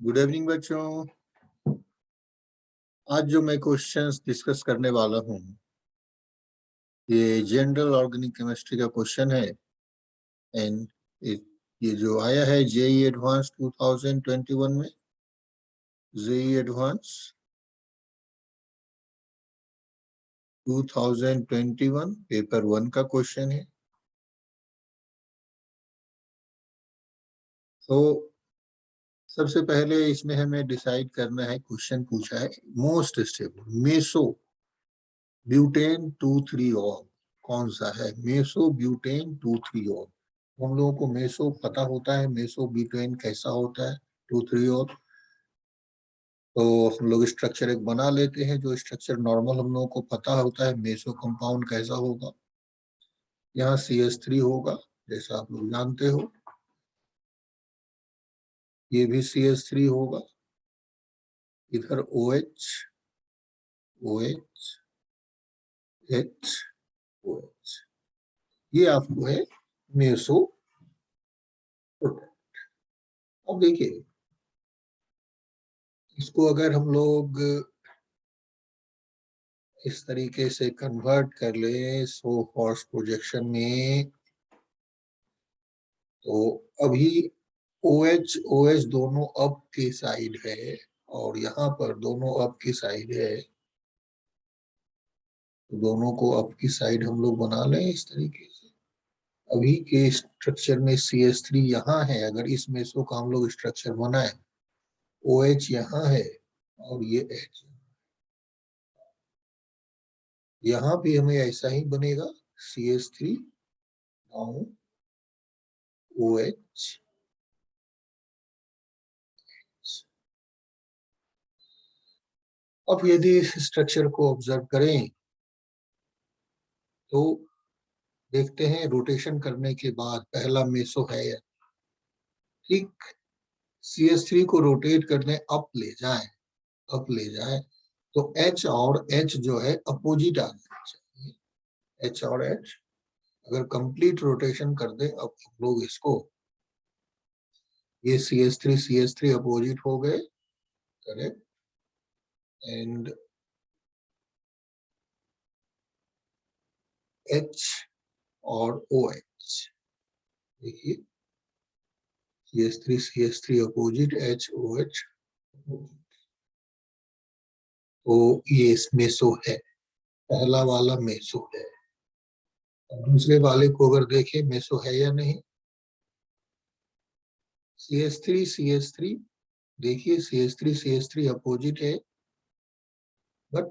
Good evening बच्चों। आज जो मैं क्वेश्चंस डिस्कस करने वाला हूँ ये जनरल ऑर्गेनिक केमिस्ट्री का क्वेश्चन है। एंड ये जो आया है जेई एडवांस 2021 में, जेई एडवांस 2021 पेपर 1 का क्वेश्चन है। तो सबसे पहले इसमें हमें डिसाइड करना है, क्वेश्चन पूछा है मोस्ट स्टेबल मेसो ब्यूटेन 2,3-ऑल कौन सा है? मेसो ब्यूटेन 2,3-ऑल। हम लोगों को मेसो पता होता है, मेसो ब्यूटेन कैसा होता है 2,3-ऑल। तो हम लोग स्ट्रक्चर एक बना लेते हैं, जो स्ट्रक्चर नॉर्मल हम लोगों को पता होता है मेसो कंपाउंड कैसा होगा। यहाँ CH3 होगा जैसा आप लोग जानते हो, ये भी CH3 होगा। इधर OH OH OH, ये आपको है मेसो प्रोटेक्ट। अब देखिए, इसको अगर हम लोग इस तरीके से कन्वर्ट कर ले सो फॉर्स प्रोजेक्शन में, तो अभी OH OH दोनों अप की साइड है और यहाँ पर दोनों अप की साइड है। तो दोनों को अप की साइड हम लोग बना लें इस तरीके से। अभी के स्ट्रक्चर में CH3 यहाँ है, अगर इस मेसो का हम लोग स्ट्रक्चर बनाए, OH यहाँ है और ये H यहाँ भी हमें ऐसा ही बनेगा, CH3 डाउन OH। अब यदि इस स्ट्रक्चर को ऑब्जर्व करें तो देखते हैं रोटेशन करने के बाद पहला मेसो है या ठीक। CH3 को रोटेट करने अप ले जाए तो H और H जो है अपोजिट आ जाना चाहिए। H और H अगर कंप्लीट रोटेशन कर दें, अब हम लोग इसको, ये CH3 अपोजिट हो गए, करेक्ट। एंड H और OH देखिए, CH3 अपोजिट, HOH। तो ये मेसो है, पहला वाला मेसो है। दूसरे वाले को अगर देखें मेसो है या नहीं, CH3 देखिए, CH3 अपोजिट है, बट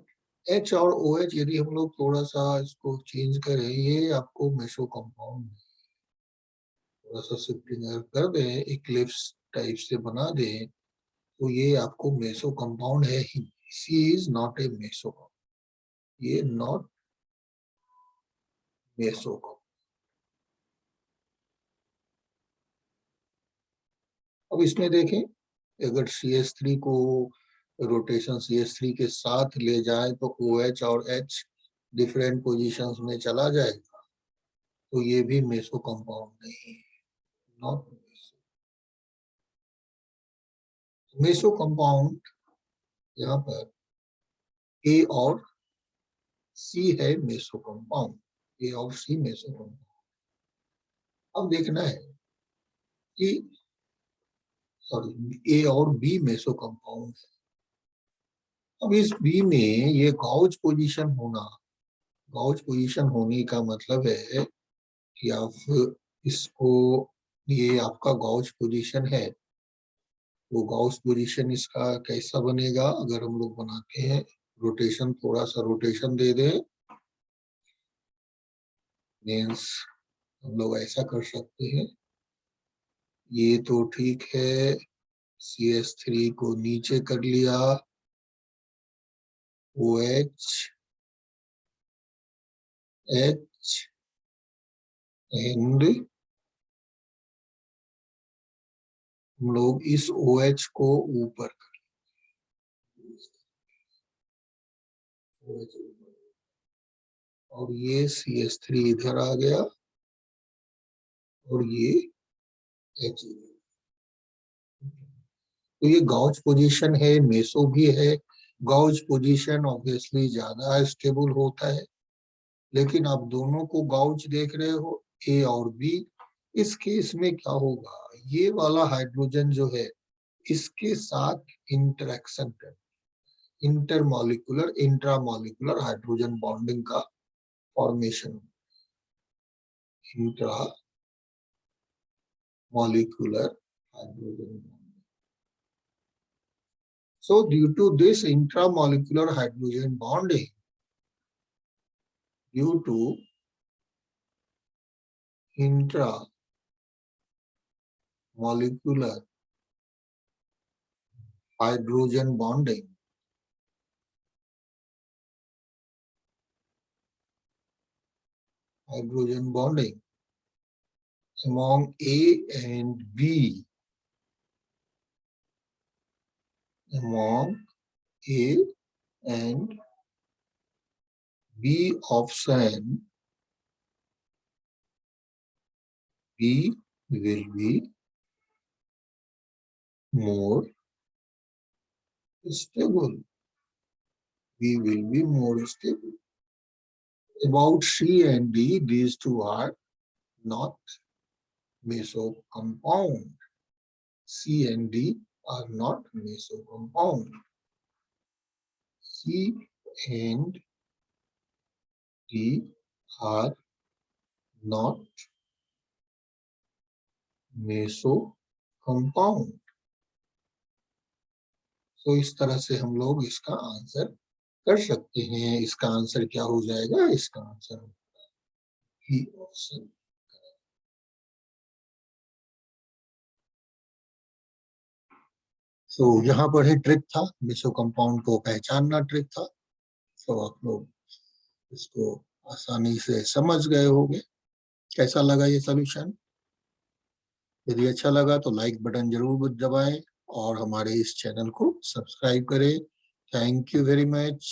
H और OH यदि हम लोग थोड़ा सा इसको चेंज करें, ये आपको मेसो कंपाउंड थोड़ा सा शिफ्टिंग कर दें, इक्लिप्स टाइप से बना दें, तो ये आपको मेसो कंपाउंड है ही। सी इज नॉट ए मेसो, ये नॉट मेसो। अब इसमें देखें, अगर CH3 को रोटेशन CH3 के साथ ले जाए तो OH और H डिफरेंट पोजीशंस में चला जाएगा, तो ये भी मेसो कंपाउंड नहीं है, नॉट मेसो। मेसो कंपाउंड यहाँ पर A और C है मेसो कंपाउंड, A और C मेसो कंपाउंड। अब देखना है कि सॉरी, A और B मेसो कंपाउंड है। अब इस B में ये गाउच पोजीशन होने का मतलब है कि आप इसको, ये आपका गाउच पोजीशन है, वो गाउस पोजीशन इसका कैसा बनेगा? अगर हम लोग बनाते हैं रोटेशन, थोड़ा सा रोटेशन दे दें, मीन्स हम लोग ऐसा कर सकते हैं, ये तो ठीक है, CH3 को नीचे कर लिया, OH H एंड हम लोग इस OH को ऊपर कर, और ये CH3 इधर आ गया और ये H। तो ये गॉज पोजीशन है, मेसो भी है। गॉज पोजीशन ऑब्वियसली ज्यादा स्टेबल होता है, लेकिन आप दोनों को गॉज देख रहे हो, ए और बी। इस केस में क्या होगा, ये वाला हाइड्रोजन जो है इसके साथ इंटरेक्शन कर, इंटरमॉलिक्यूलर इंट्रामॉलिक्यूलर हाइड्रोजन बॉन्डिंग का formation, intramolecular hydrogen bonding. So due to this intramolecular hydrogen bonding, due to intramolecular hydrogen bonding, among A and B, among A and B option, B will be more stable. B will be more stable. About C and D, these two are not meso compound. C and D are not meso compound. C and D are not meso compound. तो इस तरह से हम लोग इसका answer कर सकते हैं। इसका आंसर क्या हो जाएगा, इसका आंसर बी ऑप्शन। तो यहाँ पर ही ट्रिक था, मेसो कंपाउंड को पहचानना ट्रिक था। तो आप लोग इसको आसानी से समझ गए होंगे। कैसा लगा ये सॉल्यूशन? यदि अच्छा लगा तो लाइक बटन जरूर दबाएं और हमारे इस चैनल को सब्सक्राइब करें। Thank you very much.